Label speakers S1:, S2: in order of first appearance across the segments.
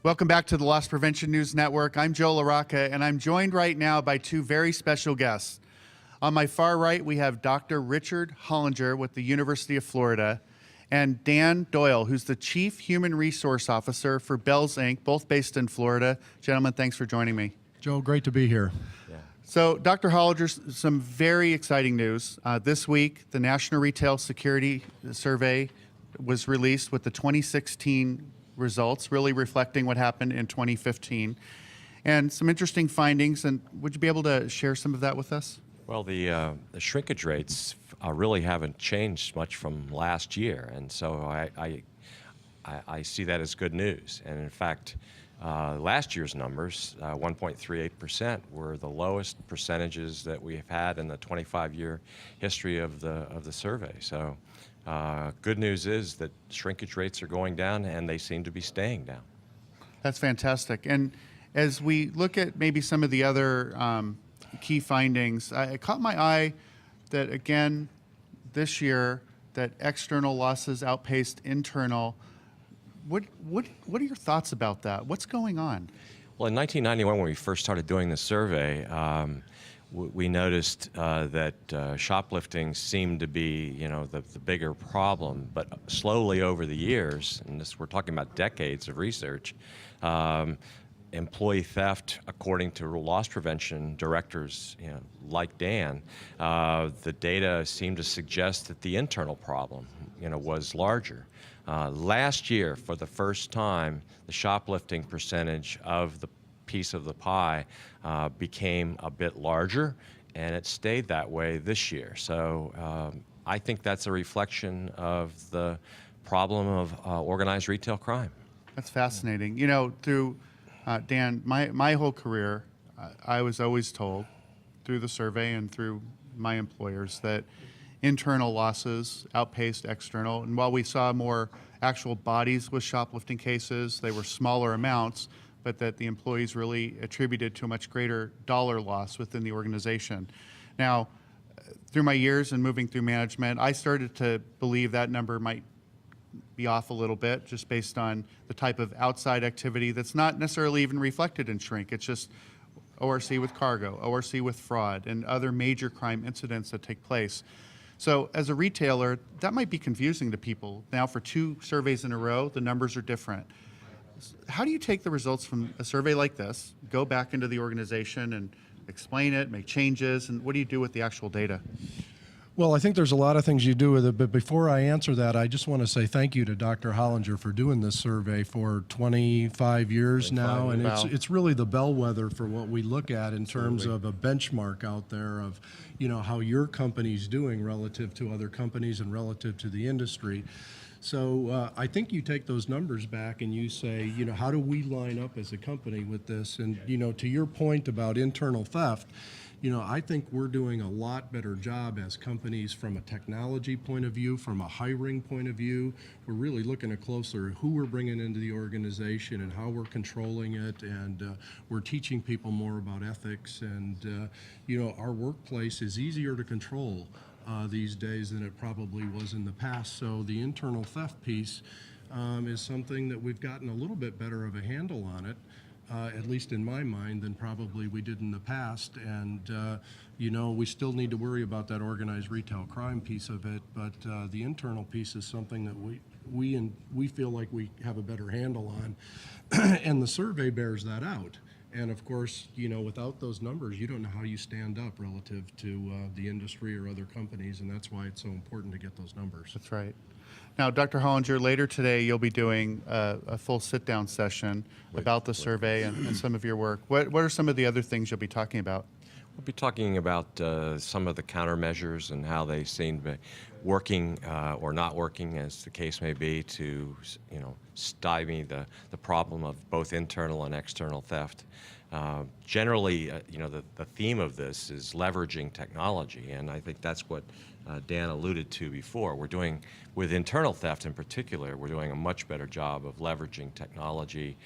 S1: Welcome back to the Loss Prevention News Network. I'm Joe LaRocca, and I'm joined right now by two very special guests. On my far right, we have Dr. Richard Hollinger with the University of Florida, and Dan Doyle, who's the Chief Human Resource Officer for Bealls Inc., both based in Florida. Gentlemen, thanks for joining me.
S2: Joe, great to be here.
S1: So, Dr. Hollinger, some very exciting news. This week, the National Retail Security Survey was released with the 2016 results, really reflecting what happened in 2015, and some interesting findings. And would you be able to share some of that with us?
S3: Well, the shrinkage rates really haven't changed much from last year, and so I see that as good news. And in fact, last year's numbers, 1.38%, were the lowest percentages that we've had in the 25-year history of the survey. So good news is that shrinkage rates are going down, and they seem to be staying down.
S1: That's fantastic. And as we look at maybe some of the other key findings, it caught my eye that, again, this year, that external losses outpaced internal. What are your thoughts about that? What's going on?
S3: Well, in 1991, when we first started doing this survey, we noticed that shoplifting seemed to be, the bigger problem. But slowly over the years, and we're talking about decades of research, employee theft, according to loss prevention directors, like Dan, the data seemed to suggest that the internal problem, was larger. Last year, for the first time, the shoplifting percentage of the piece of the pie became a bit larger, and it stayed that way this year. So I think that's a reflection of the problem of organized retail crime.
S1: That's fascinating. Through Dan, my whole career, I was always told through the survey and through my employers that internal losses outpaced external. And while we saw more actual bodies with shoplifting cases, they were smaller amounts, but that the employees really attributed to a much greater dollar loss within the organization. Now, through my years and moving through management, I started to believe that number might be off a little bit, just based on the type of outside activity that's not necessarily even reflected in shrink. It's just ORC with cargo, ORC with fraud, and other major crime incidents that take place. So as a retailer, that might be confusing to people. Now, for two surveys in a row, the numbers are different. How do you take the results from a survey like this, go back into the organization and explain it, make changes, and what do you do with the actual data?
S2: Well, I think there's a lot of things you do with it, but before I answer that, I just want to say thank you to Dr. Hollinger for doing this survey for 25 years now, and it's really the bellwether for what we look at in terms of a benchmark out there of, how your company's doing relative to other companies and relative to the industry. So I think you take those numbers back and you say, how do we line up as a company with this? And, to your point about internal theft, I think we're doing a lot better job as companies from a technology point of view, from a hiring point of view. We're really looking at closer who we're bringing into the organization and how we're controlling it, and we're teaching people more about ethics. And, our workplace is easier to control these days than it probably was in the past. So the internal theft piece is something that we've gotten a little bit better of a handle on it. At least in my mind, than probably we did in the past. And, we still need to worry about that organized retail crime piece of it, but the internal piece is something that we feel like we have a better handle on. And the survey bears that out. And of course, without those numbers, you don't know how you stand up relative to the industry or other companies, and that's why it's so important to get those numbers.
S1: That's right. Now, Dr. Hollinger, later today you'll be doing a full sit-down session about the survey and some of your work. What are some of the other things you'll be talking about?
S3: We'll be talking about some of the countermeasures and how they seem to be working or not working, as the case may be, to stymie the problem of both internal and external theft. Generally, the theme of this is leveraging technology, and I think that's what Dan alluded to before. We're doing, with internal theft in particular, we're doing a much better job of leveraging technology,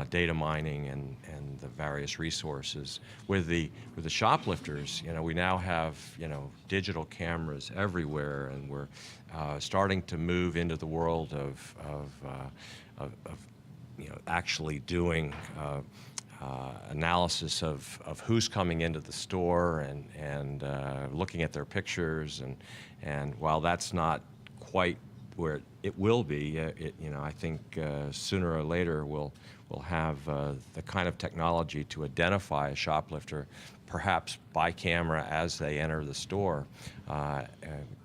S3: data mining, and the various resources. With the shoplifters, we now have digital cameras everywhere, and we're starting to move into the world of actually doing analysis of who's coming into the store and looking at their pictures, and while that's not quite where it will be, I think sooner or later we'll have the kind of technology to identify a shoplifter, perhaps by camera as they enter the store,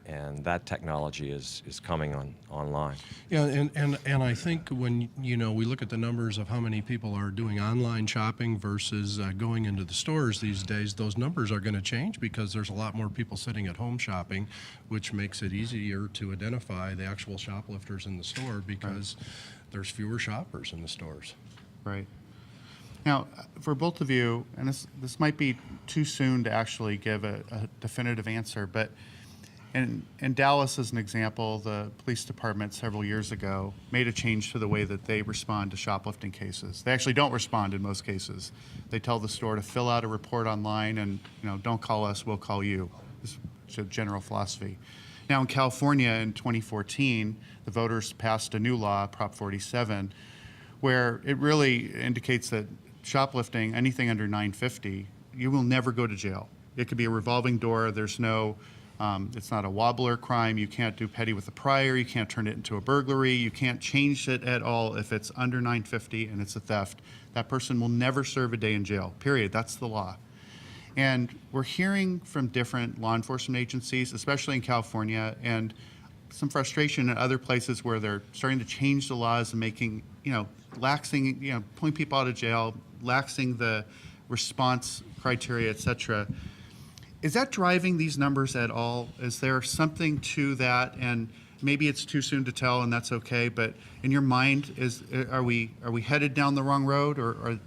S3: and that technology is coming online.
S2: Yeah, and I think when we look at the numbers of how many people are doing online shopping versus going into the stores these days, those numbers are going to change because there's a lot more people sitting at home shopping, which makes it easier to identify the actual shoplifters in the store because there's fewer shoppers in the stores.
S1: Right. Now, for both of you, and this might be too soon to actually give a definitive answer, but in Dallas, as an example, the police department several years ago made a change to the way that they respond to shoplifting cases. They actually don't respond in most cases. They tell the store to fill out a report online and, don't call us, we'll call you. This is a general philosophy. Now, in California in 2014, the voters passed a new law, Prop 47, where it really indicates that shoplifting, anything under $950, you will never go to jail. It could be a revolving door. There's no, it's not a wobbler crime. You can't do petty with a prior. You can't turn it into a burglary. You can't change it at all if it's under $950 and it's a theft. That person will never serve a day in jail, period. That's the law. And we're hearing from different law enforcement agencies, especially in California, and some frustration in other places where they're starting to change the laws and making, laxing, pulling people out of jail, laxing the response criteria, et cetera. Is that driving these numbers at all? Is there something to that? And maybe it's too soon to tell, and that's okay. But in your mind, are we headed down the wrong road, or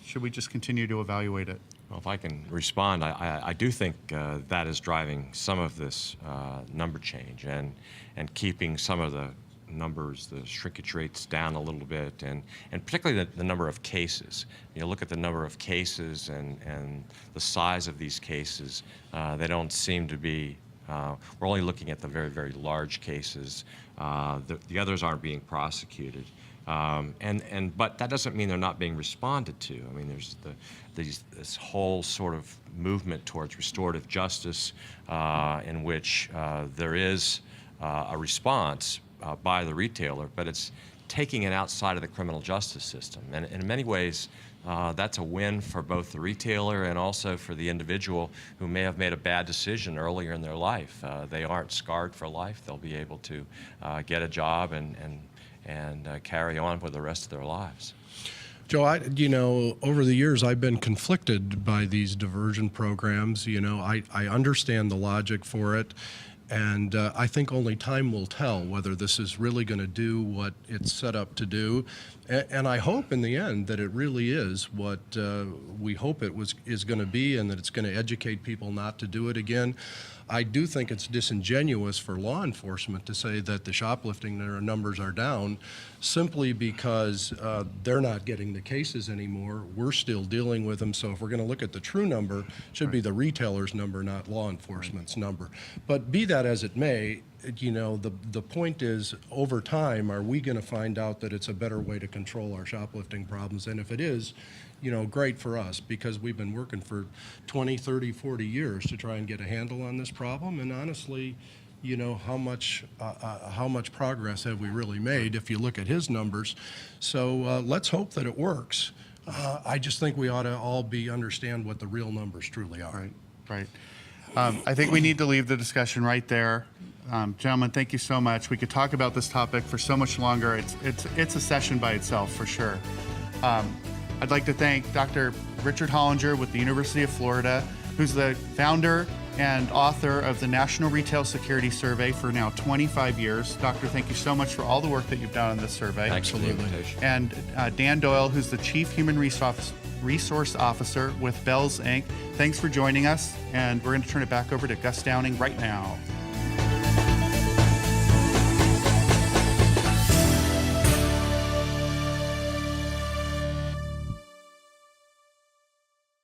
S1: should we just continue to evaluate it?
S3: Well, if I can respond, I do think that is driving some of this number change and keeping some of the numbers, the shrinkage rates down a little bit, and particularly the number of cases. Look at the number of cases and the size of these cases. They don't seem to be, we're only looking at the very, very large cases. The others aren't being prosecuted. But that doesn't mean they're not being responded to. I mean, there's this whole sort of movement towards restorative justice in which there is a response by the retailer, but it's taking it outside of the criminal justice system. And in many ways, that's a win for both the retailer and also for the individual who may have made a bad decision earlier in their life. They aren't scarred for life. They'll be able to get a job and carry on with the rest of their lives.
S2: Joe, over the years, I've been conflicted by these diversion programs. I understand the logic for it, and I think only time will tell whether this is really going to do what it's set up to do. And I hope in the end that it really is what we hope it is going to be, and that it's going to educate people not to do it again. I do think it's disingenuous for law enforcement to say that the shoplifting numbers are down simply because they're not getting the cases anymore. We're still dealing with them. So if we're going to look at the true number, it should be the retailer's number, not law enforcement's number. But be that as it may, the point is, over time, are we going to find out that it's a better way to control our shoplifting problems? And if it is, great for us, because we've been working for 20, 30, 40 years to try and get a handle on this problem. And honestly, how much progress have we really made if you look at his numbers? So let's hope that it works. I just think we ought to all understand what the real numbers truly are.
S1: Right. I think we need to leave the discussion right there. Gentlemen, thank you so much. We could talk about this topic for so much longer. It's a session by itself, for sure. I'd like to thank Dr. Richard Hollinger with the University of Florida, who's the founder and author of the National Retail Security Survey for now 25 years. Doctor, thank you so much for all the work that you've done on this survey.
S3: Thanks for the invitation.
S1: And Dan Doyle, who's the Chief Human Resource Officer with Bealls Inc. Thanks for joining us, and we're going to turn it back over to Gus Downing right now.